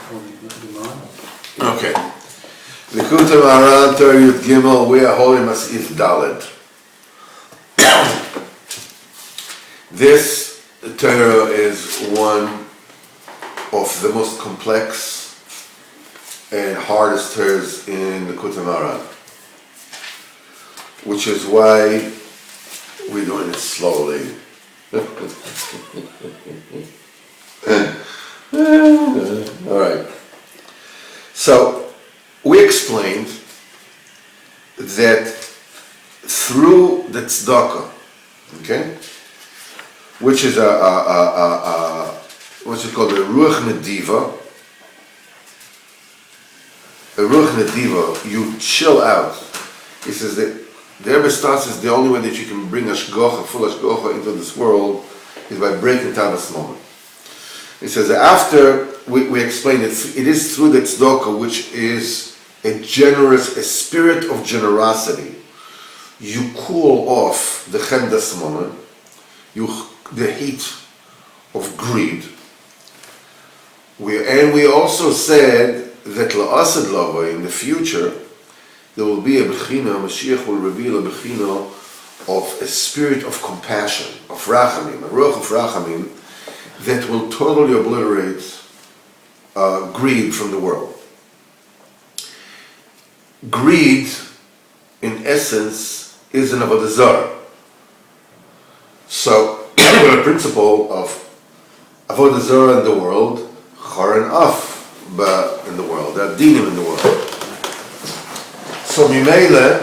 Okay. Likutei Moharan, Torah Yud Gimel, we are holding Mas'if Dalet. This Torah is one of the most complex and hardest Torahs in Likutei Moharan, which is why we're doing it slowly. All right. So we explained that through the tzedakah, okay, which is what's it called, a ruach nediva. A ruach nediva, you chill out. He says that the Rebbe starts as the only way that you can bring ashgocha, full ashgocha into this world is by breaking Tavis moment. He says that after we explained it is through the tzedakah, which is a spirit of generosity. You cool off the chendas moment, the heat of greed. We also said that la'asad lava in the future, there will be a bechina, Mashiach will reveal a bechina of a spirit of compassion, of rachamim, a ruach of rachamim, that will totally obliterate greed from the world. Greed, in essence, is an avodah zarah. So, the principle of avodah zarah in the world, Moharan af in the world, dinim in the world. So, Mimele,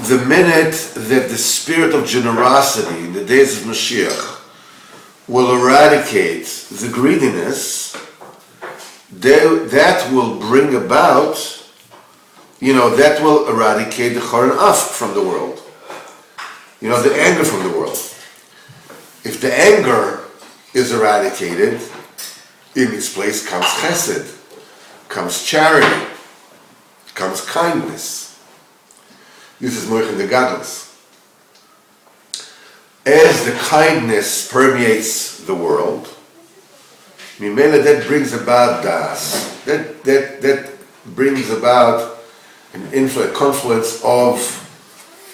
the minute that the spirit of generosity in the days of Mashiach will eradicate the greediness, that will bring about, that will eradicate the Moharan af from the world. The anger from the world. If the anger is eradicated, in its place comes chesed, comes charity, comes kindness. This is moichin the gadlus. As the kindness permeates the world, Mimela, that brings about das. That brings about an confluence of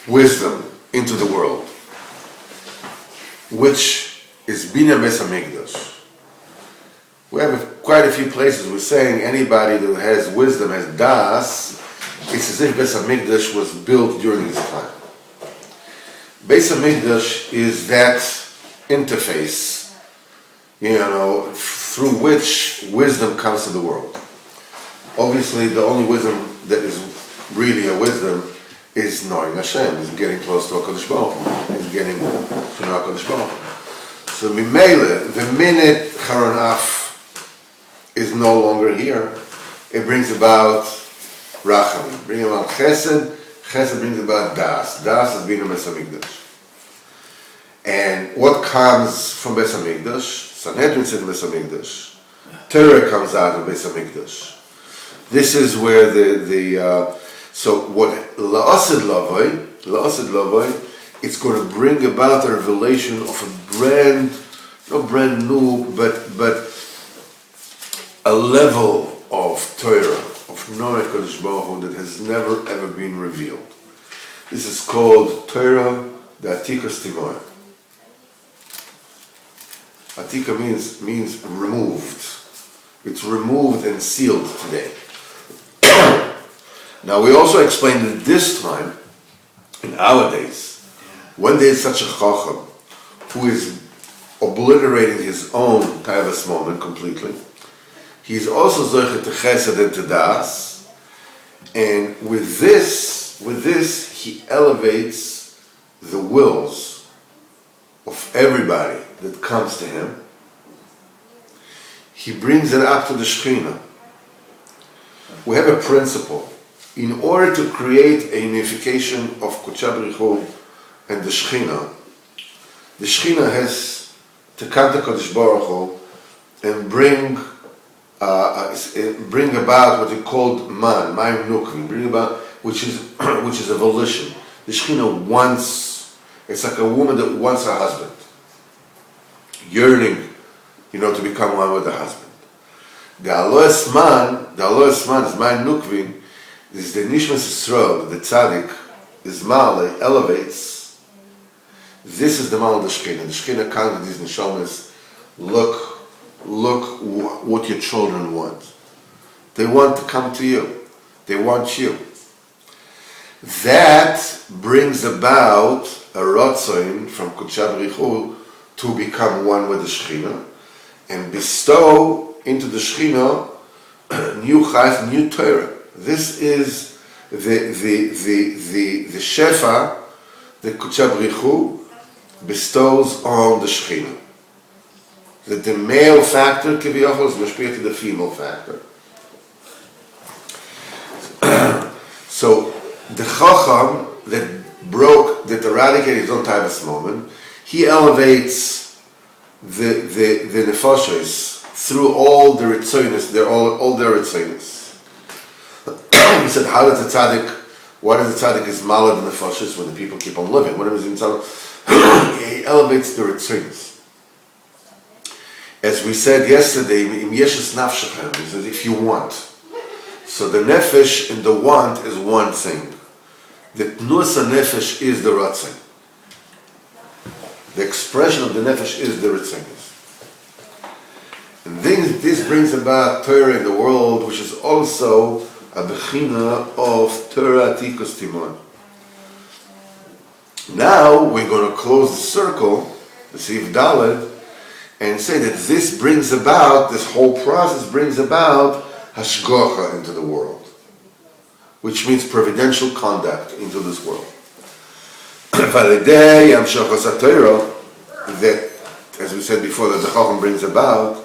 wisdom into the world, which is Bina Beis HaMikdash. We have quite a few places we're saying anybody who has wisdom, has das, it's as if Beis HaMikdash was built during his time. Beis HaMikdash is that interface, through which wisdom comes to the world. Obviously, the only wisdom that is really a wisdom is knowing Hashem, is getting close to HaKadosh Baruch Hu, is getting to know HaKadosh Baruch Hu. So, Mimele, the minute Moharan af is no longer here, it brings about Rachamim, brings about Chesed. Chesed brings about Das. Das is Bina Beis HaMikdash. And what comes from Beis HaMikdash? Sanhedrin is in Beis HaMikdash. Torah comes out of Beis HaMikdash. This is where so what La'asad Lavoi, it's going to bring about a revelation of a not brand new, but a level of Torah, of knowing HaKadosh Baruch Hu that has never ever been revealed. This is called Torah Da'atikas Timor. Atika means removed. It's removed and sealed today. Now we also explained that this time, in our days, when there is such a chacham who is obliterating his own Taivas moment completely, he's also zoichet to chesed and to das, and with this he elevates the wills of everybody that comes to him. He brings it up to the Shekhinah. We have a principle. In order to create a unification of Kodesh Baruch Hu and the Shekhinah has to come to Kodesh Baruch Hu and bring about what he called man, Mayim Nukvim, bring about which is a volition. The Shekhinah wants, it's like a woman that wants her husband, yearning, to become one with the husband. The Aloes Man is my Nukvin, is the Nishmas Yisrael, the Tzaddik, is Ma'ale, elevates. This is the Ma'al of the Shekhinah. The Shekhinah comes with these Neshamas, look what your children want. They want to come to you. They want you. That brings about a Ratzain from Kudsha B'richu to become one with the Shekhinah and bestow into the Shekhinah new Chayv, new Torah. This is the Shefa that Kudsha B'richu bestows on the Shekhinah. That the male factor, Kiviyachol, is mashpia to the female factor. So, the Chacham that eradicated his own Taivas moment, he elevates the Nefashos through all the Ritzonis, all their Ritzonis. He said, how does the Tzaddik, why does the Tzaddik is malad the Nefashos when the people keep on living? What is he elevates the Ritzonis. As we said yesterday, Im Yeshes Nafshechem, he says, if you want. So the Nefesh and the want is one thing. The Tnus Nefesh is the Ratzin. The expression of the Nefesh is the Ratzin. And this brings about Torah in the world, which is also a Bechina of Torah Tikus Timon. Now we're going to close the circle, the Siv Dalet, and say that this brings about, this whole process brings about Hashgocha into the world, which means providential conduct into this world. That, as we said before, that the Chacham brings about,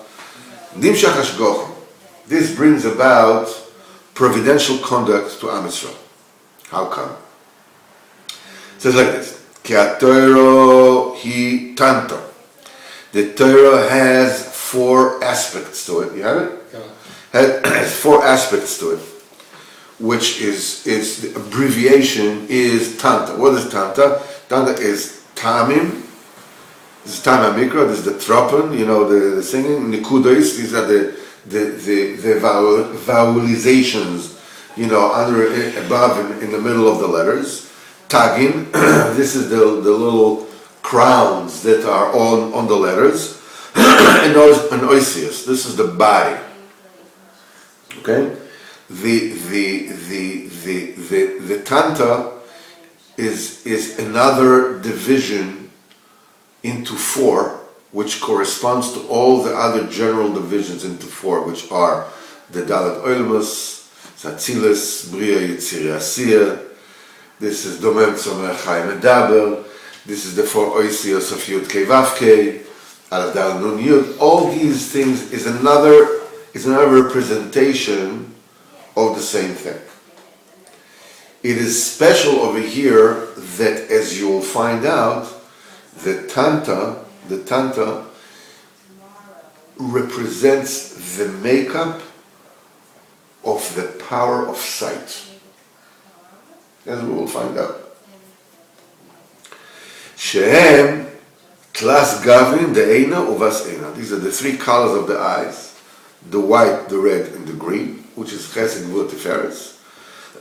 Nimshach Hashgocha. This brings about providential conduct to Am Yisrael. How come? It says like this: Ki HaTorah hi Tanta. The Torah has 4 aspects to it. You have it? Yeah. Has 4 aspects to it, which is the abbreviation is Tanta. What is Tanta? Tanta is Tamim. This is Tam HaMikra. This is the Tropen. You know the singing. Nikudos. These are the vowelizations. You know, under, above, in the middle of the letters. Tagin. This is the little crowns that are on the letters, and oisius. This is the body. Okay, the Tanta is another division into 4, which corresponds to all the other general divisions into 4, which are the Dalet Oilmus, Zatzilis, Bria, Yitziri, Asiya. This is Domem Tzomech Chaim Medaber. This is the 4 oisios of Yud Kei Vav Kei, Aleph Dal Nun Yud. All these things is another representation of the same thing. It is special over here that, as you will find out, the Tanta represents the makeup of the power of sight. As we will find out. Shehem Tlas Gavin the Eina Uvas Eina. These are the 3 colors of the eyes: the white, the red, and the green, which is Chesed Gvul Tiferes.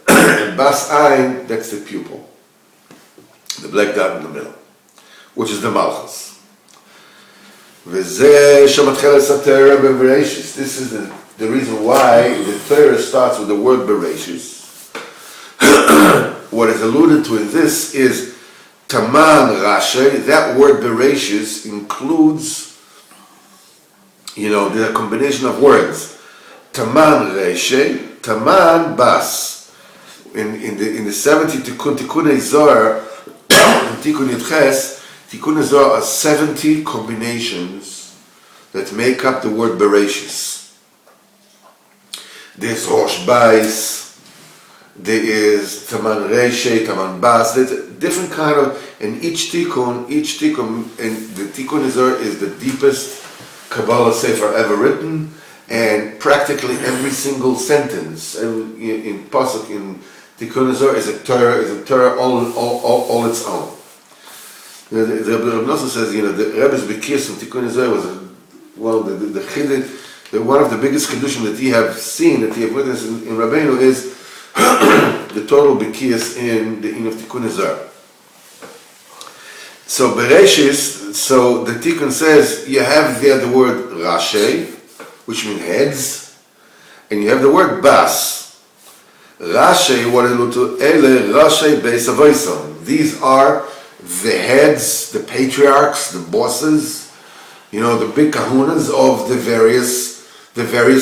And Bas Ein, that's the pupil, the black dot in the middle, which is the Malchus. V'zeh Shematcheles HaTorah BeBereishis. This is the reason why the Torah starts with the word Bereishis. What is alluded to in this is Taman Rashi. That word Bereshis includes, the combination of words. Taman Reshe, Taman Bas. In the 70 Tikkun Zohar, Tikkun Yitches, Tikkun Zohar are 70 combinations that make up the word Bereshis. There's Rosh Bais. There is Taman Reshe, Taman Bas. There's a different kind of, and each tikkun, and the Tikkun Zohar is the deepest Kabbalah Sefer ever written, and practically every single sentence in Pasuk in Tikkun Zohar is a Torah all its own. The Rebbe Nosson says, the Rebbe's Bekirs from Tikkun Zohar was the Chiddush. one of the biggest conditions that you have seen, that you have witnessed in Rabbeinu is the total Bikiyas in the Inu of Tikkun Azar. So Bereshis, so the Tikkun says, you have there the word Rashi, which means heads, and you have the word Bas. Rashi, what is to Ele Rashi Beis Avoisam. These are the heads, the patriarchs, the bosses, the big kahunas of the various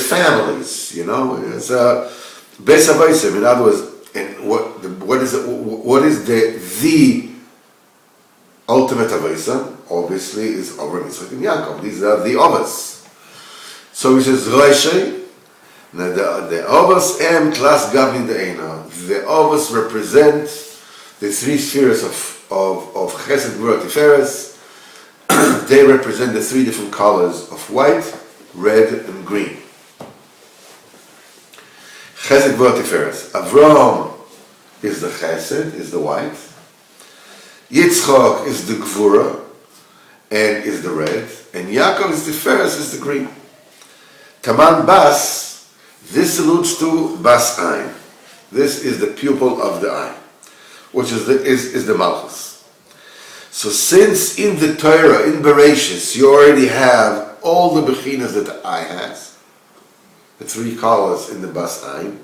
families. It's Beis Avoisam. In other words, and what is the ultimate Avoisam? Obviously, is Avraham, Yitzchak, and Yaakov. These are the Avos. So he says Rashi. Now the Avos am class Gavni De'ena. The Avos represent the three spheres of Chesed, Gvura, Tiferes. They represent the three different colors of white, red, and green. Chesed, Gvura, Tiferes. Avraham is the Chesed, is the white. Yitzchak is the Gvura, and is the red. And Yaakov is the Tiferes, is the green. Taman Bas, this alludes to Bas Ein. This is the pupil of the eye, which is the Malchus. So since in the Torah, in Bereshis, you already have all the bechinas that the eye has, the three colors in the Bas Ein,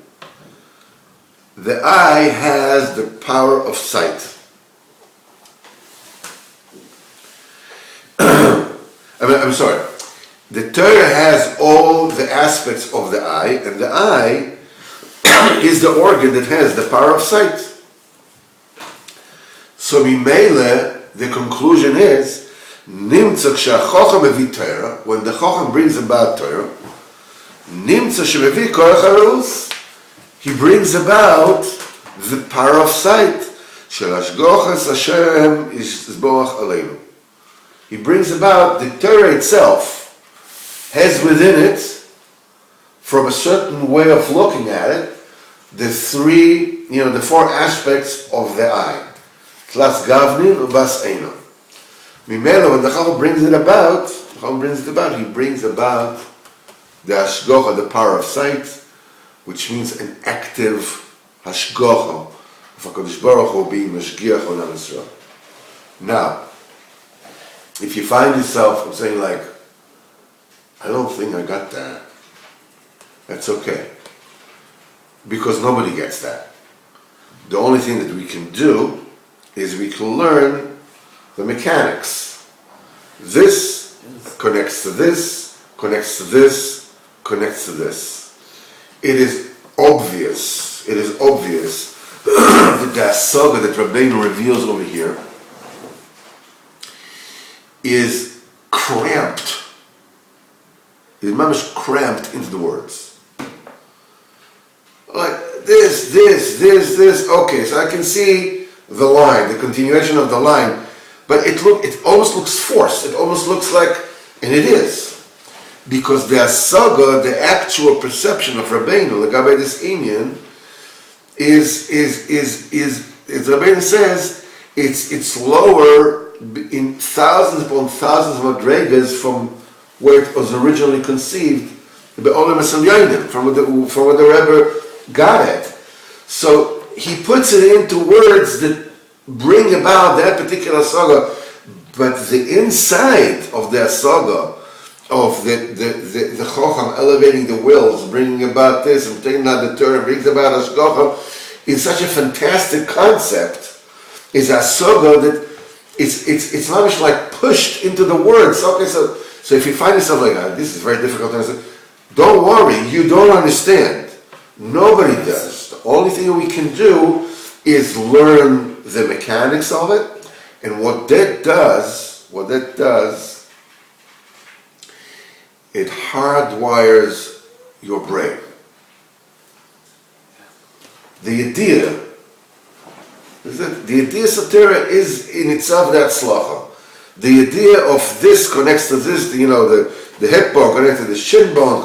the eye has the power of sight. I'm sorry. The Torah has all the aspects of the eye, and the eye is the organ that has the power of sight. So Mimele, the conclusion is, Nimtza k'sha'chocham evi Torah, when the Chocham brings about Torah, Nimtza shemevi koach harus, he brings about the power of sight, shel hashgochas Hashem yisborach aleinu. He brings about the Torah itself, has within it, from a certain way of looking at it, the four aspects of the eye. Tlas Gavnin Ubas Eino. Mimelo, when the Chacham brings it about, he brings about the Hashgocha, the power of sight, which means an active Hashgocha of HaKadosh Baruch Hu being Mashgiach on Am Yisrael. Now, if you find yourself, I'm saying like, I don't think I got that. That's okay. Because nobody gets that. The only thing that we can do is we can learn the mechanics. This connects to this, connects to this, connects to this. It is obvious that the saga that Rabbeinu reveals over here is cramped. His mom is cramped into the words. Like this. Okay, so I can see the line, the continuation of the line, but it almost looks forced. It almost looks like, and it is, because the asaga, the actual perception of Rabbeinu, the Gabay this Inyan, is as Rabbeinu says, it's lower in thousands upon thousands of madregas from where it was originally conceived, from what the Rebbe got it. So he puts it into words that bring about that particular saga, but the inside of the saga, of the Chocham elevating the wills, bringing about this, and taking out the Torah, brings about Hashgacha, is such a fantastic concept, is a saga that it's not much like pushed into the words. Okay, so if you find yourself like, this is very difficult to understand, don't worry, you don't understand. Nobody does. The only thing we can do is learn the mechanics of it, and what that does, it hardwires your brain. The idea Satira is in itself that slacha. The idea of this connects to this, the hip bone connects to the shin bone,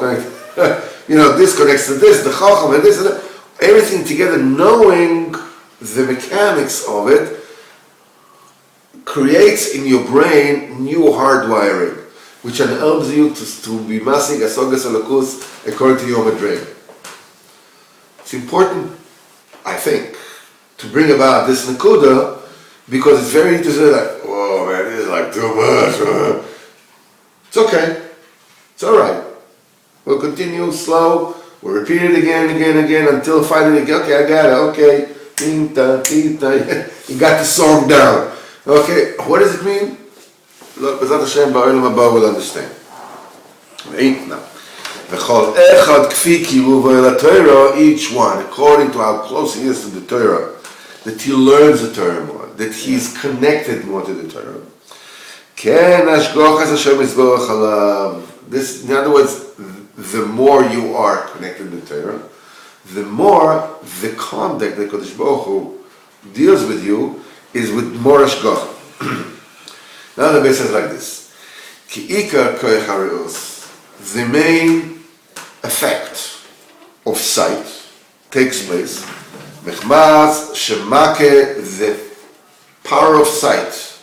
this connects to this, the chacham and this and that. Everything together, knowing the mechanics of it, creates in your brain new hardwiring, which enables you to be masig asogas alakus according to your madrega. It's important, I think, to bring about this nakuda because it's very interesting. Like, oh man, this is like too much. It's okay. It's all right. We'll continue slow. We'll repeat it again until finally, okay, I got it. Okay, tinta, tinta. You got the song down. Okay, what does it mean? Look, B'ezrat Hashem, ba'olam haba will understand. Now, v'chol echad kfi kiruvo el haTorah, each one, according to how close he is to the Torah, that he learns the Torah more, that he is connected more to the Torah. Ken hashgochas Hashem yisborach alav. This, in other words, the more you are connected to the Torah, the more the conduct that Kodesh Baruch Hu deals with you is with more hashgocha. Now the base says like this: Ki ikar koyach hari'os, the main effect of sight takes place. Mechmas shemake, the power of sight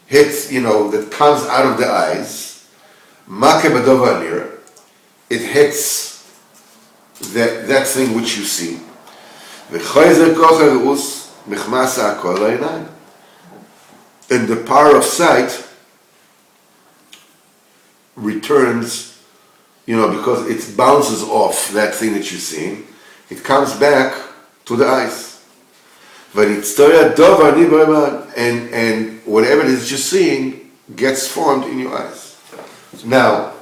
hits, that comes out of the eyes. Make b'dova nira, it hits that thing which you see. V'chayzer koch hari'os mechmas ha'kol ha'inayim. And the power of sight returns, because it bounces off that thing that you're seeing, it comes back to the eyes. And whatever it is you're seeing gets formed in your eyes. Now,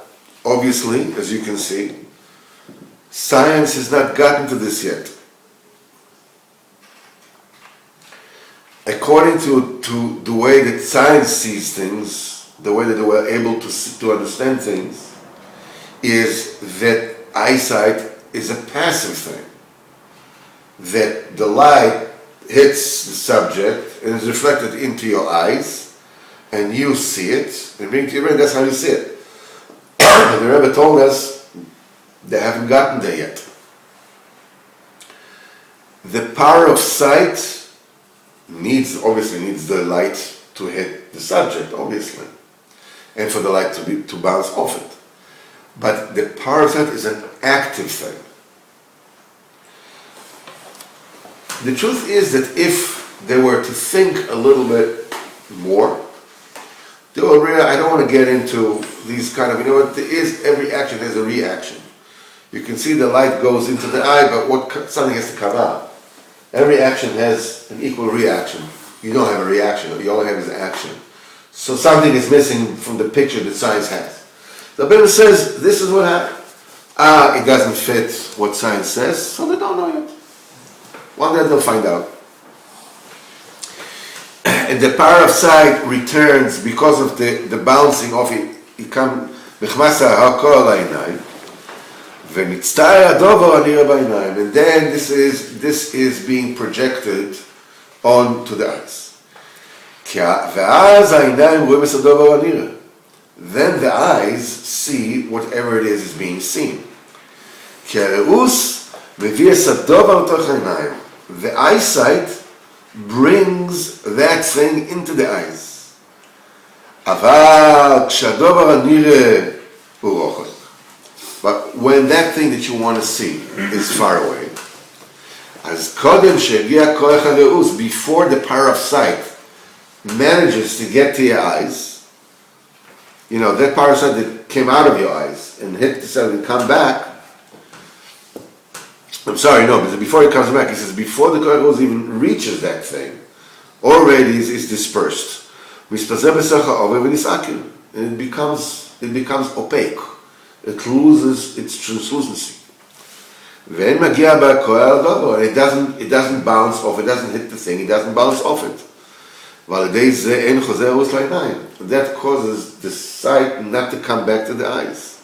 obviously, as you can see, science has not gotten to this yet. According to the way that science sees things, the way that they were able to understand things, is that eyesight is a passive thing. That the light hits the subject and is reflected into your eyes, and you see it, and bring it to your brain, that's how you see it. But the Rebbe told us they haven't gotten there yet. The power of sight obviously needs the light to hit the subject, obviously, and for the light to bounce off it. But the power of sight is an active thing. The truth is that if they were to think a little bit more, they will realize, I don't want to get into these kind of, every action has a reaction. You can see the light goes into the eye, but something has to come out. Every action has an equal reaction. You don't have a reaction, you only have is action. So something is missing from the picture that science has. The Bible says, this is what happened. It doesn't fit what science says, so they don't know yet. One day they'll find out. And the power of sight returns because of the bouncing off it. It comes, and then this is being projected onto the eyes. Then the eyes see whatever it is being seen. The eyesight brings that thing into the eyes. But when that thing that you want to see is far away, before the power of sight manages to get to your eyes, that power of sight that came out of your eyes and hit the cell and come back. I'm sorry, no, because before it comes back, he says, before the koach ha'uz even reaches that thing, already is dispersed. And it becomes opaque. It loses its translucency. It doesn't bounce off, it doesn't hit the thing, it doesn't bounce off it. That causes the sight not to come back to the eyes.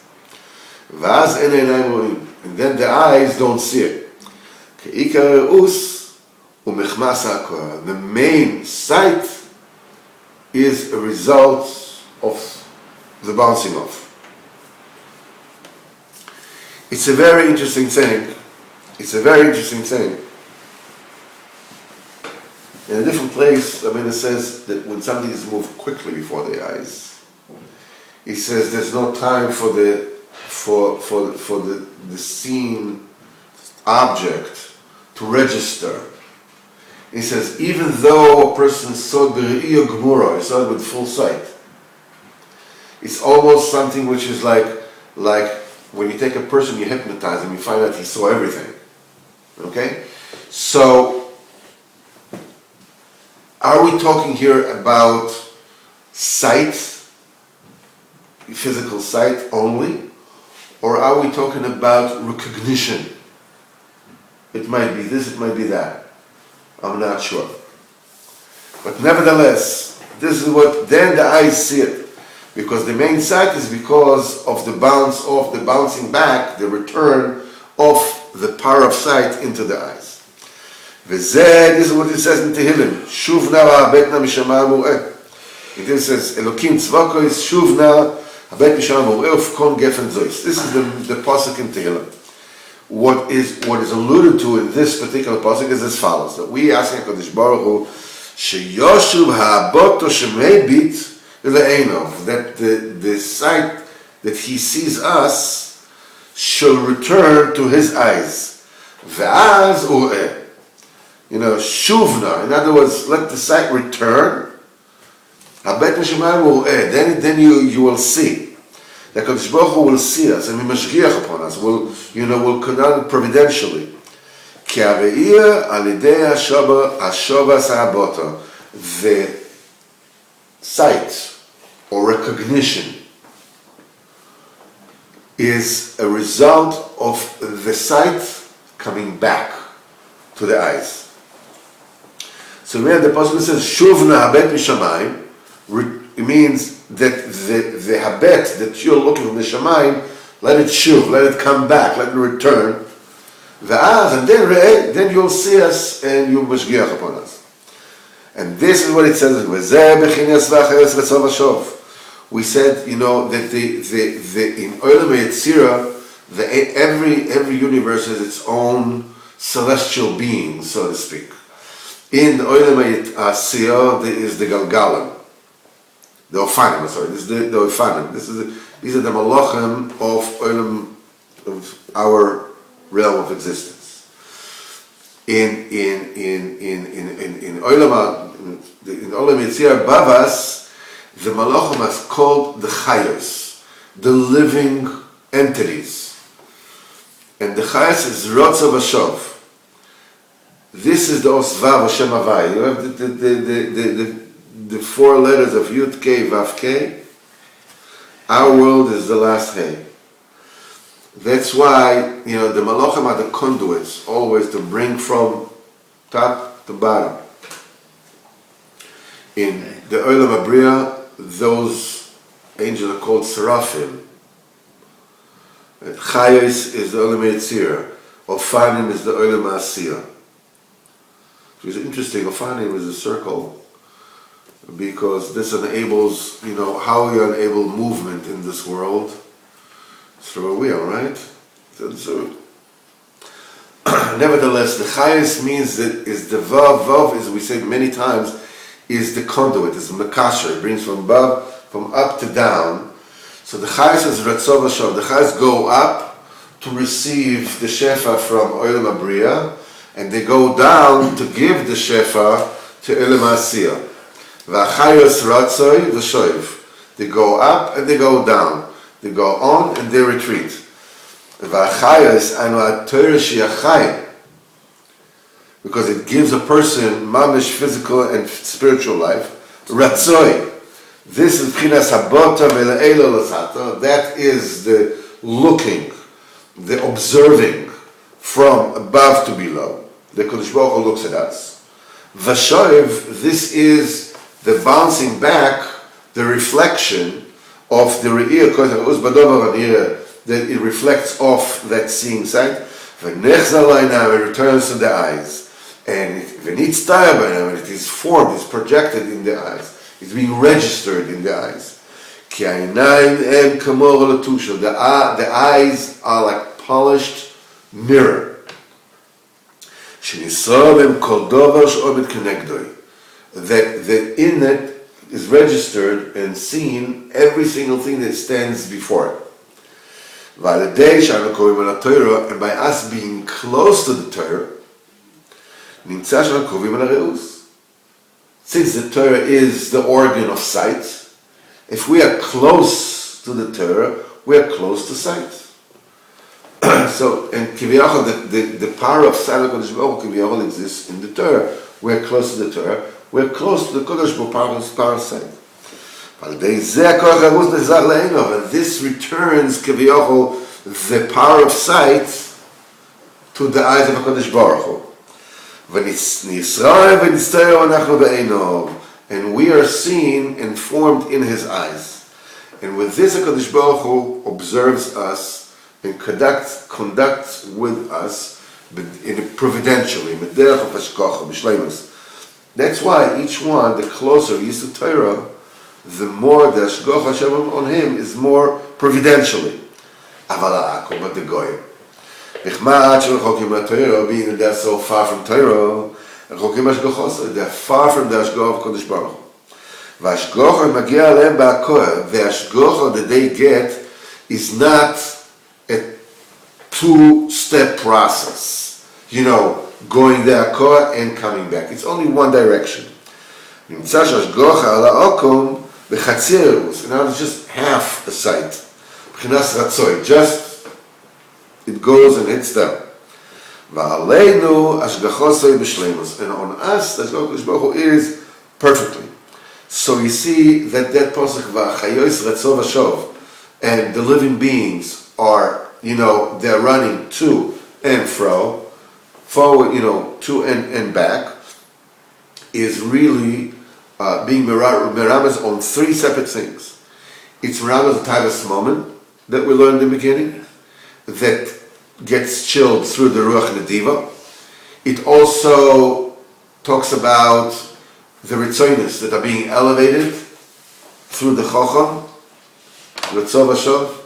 And then the eyes don't see it. The main sight is a result of the bouncing off. It's a very interesting thing. In a different place, it says that when something is moved quickly before the eyes, he says there's no time for the seen object to register. He says even though a person saw the Re'iyah Gemura, he saw it with full sight, it's almost something which is like when you take a person, you hypnotize him, you find out he saw everything. Okay? So, are we talking here about sight, physical sight only? Or are we talking about recognition? It might be this, it might be that. I'm not sure. But nevertheless, this is what, then the eyes see it. Because the main sight is because of the bounce off, the bouncing back, the return of the power of sight into the eyes. This is what it says in Tehillim. Shuvna va'abetna mishamayim ur'eh. It says, Elokim tzvakois shuvna habet mishamayim ur'eh ufkon gefen zois. This is the pasuk in Tehillim. What is alluded to in this particular pasuk is as follows: that we ask HaKadosh Baruch Hu sheyoshuv ha'aboto shemebit v'le'enov, that the sight that he sees us shall return to his eyes. Ve'az ur'eh. Shuvna, in other words, let the sight return. Habet mishamayim ur'eh. Then you will see. The Kadosh Baruch Hu will see us and be mashgiach upon us. Will conduct providentially. Ki ha're'iyah al yidei hashova sa'abota. The sight or recognition is a result of the sight coming back to the eyes. So when the pasuk says shuvna habet mishamayim, it means that the habet that you're looking from the shamayim, let it shuv, let it come back, let it return. And then you'll see us and you'll mashgiach upon us. And this is what it says. We said, that the in Olam Yetzirah, every universe has its own celestial being, so to speak. In the Olam Asiyah, there is the Galgalim, the Ofanim. This is the Ofanim. These are the Malachim of Olam, of our realm of existence. In Olam Yetzirah above us, the Malachim is called the Chayos, the living entities. And the Chayos is Rotzav Ashov. This is the Osvav Hashem Havai. You have the four letters of Yud K Vav K. Our world is the last Hey. That's why the Malachim are the conduits, always to bring from top to bottom. In the Olam Abriya, those angels are called Seraphim. Chayos is the Olam Yetzirah. Ofanim is the Olam Asiyah. Which is interesting. Ofanim is a circle because this enables, how you enable movement in this world through a wheel, right? So nevertheless, the Chayos means that is the Vav. Vav, as we say many times, is the conduit, is the Makasher. It brings from up to down. So the Chayos is Ratzov Hashav. The Chayos go up to receive the Shefa from Olam Abriya, and they go down to give the Shefa to Olam Asiyah. V'achayos Ratzoi v'shoiv. They go up and they go down. They go on and they retreat. V'achayos anu ha'torah she'achayim. Because it gives a person mamish physical and spiritual life. Ratzoi. This is Pchinas Habota V'le'elo L'sato. That is the looking, the observing from above to below. The Kodesh Baruch Hu looks at us. Vashoiv, this is the bouncing back, the reflection of the Re'iyah, that it reflects off that seeing sight. It returns to the eyes. And it is formed, it's projected in the eyes. It's being registered in the eyes. The eyes are like polished mirror. That in it, is registered and seen every single thing that stands before it. And by us being close to the Torah, since the Torah is the organ of sight, if we are close to the Torah, we are close to sight. So, and Kiviyachol, the power of sight of Kodesh Baruch Hu, Kiviyachol exists in the Torah. We are close to the Torah. We are close to the Kodesh Baruch Hu's power of sight. And this returns Kiviyachol the power of sight to the eyes of Kodesh Baruch Hu. And we are seen and formed in His eyes. And with this, HaKadosh Baruch Hu observes us and conducts with us providentially. That's why each one, the closer he is to Torah, the more the Hashgacha Hashem on him is more providentially. But the Goyim, being that they're so far from Torah, they're far from the Hashgacha of Kodesh Baruch Hu. The Hashgacha that they get is not a two-step process, going there and coming back. It's only one direction. And now it's just half a sight. Just, it goes and hits down. And on us, the Hashgacha Baruch Hu is perfectly. So you see that pasuk v'achayos ratzov v'shov, and the living beings are, they're running to and fro, forward, to and back, is really being meramas on three separate things. It's meramas the taivas moment that we learned in the beginning, that gets chilled through the ruach nediva. It also talks about the ritzonos that are being elevated through the chocham, ratzov v'shov,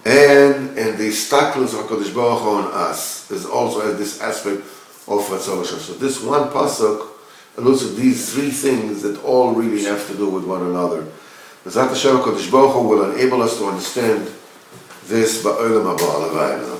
and the staklus of HaKadosh Baruch Hu on us is also has this aspect of ratzov v'shov. So this one pasuk alludes to these three things that all really have to do with one another. Bezat Hashem HaKadosh Baruch Hu will enable us to understand this ba'olam haba.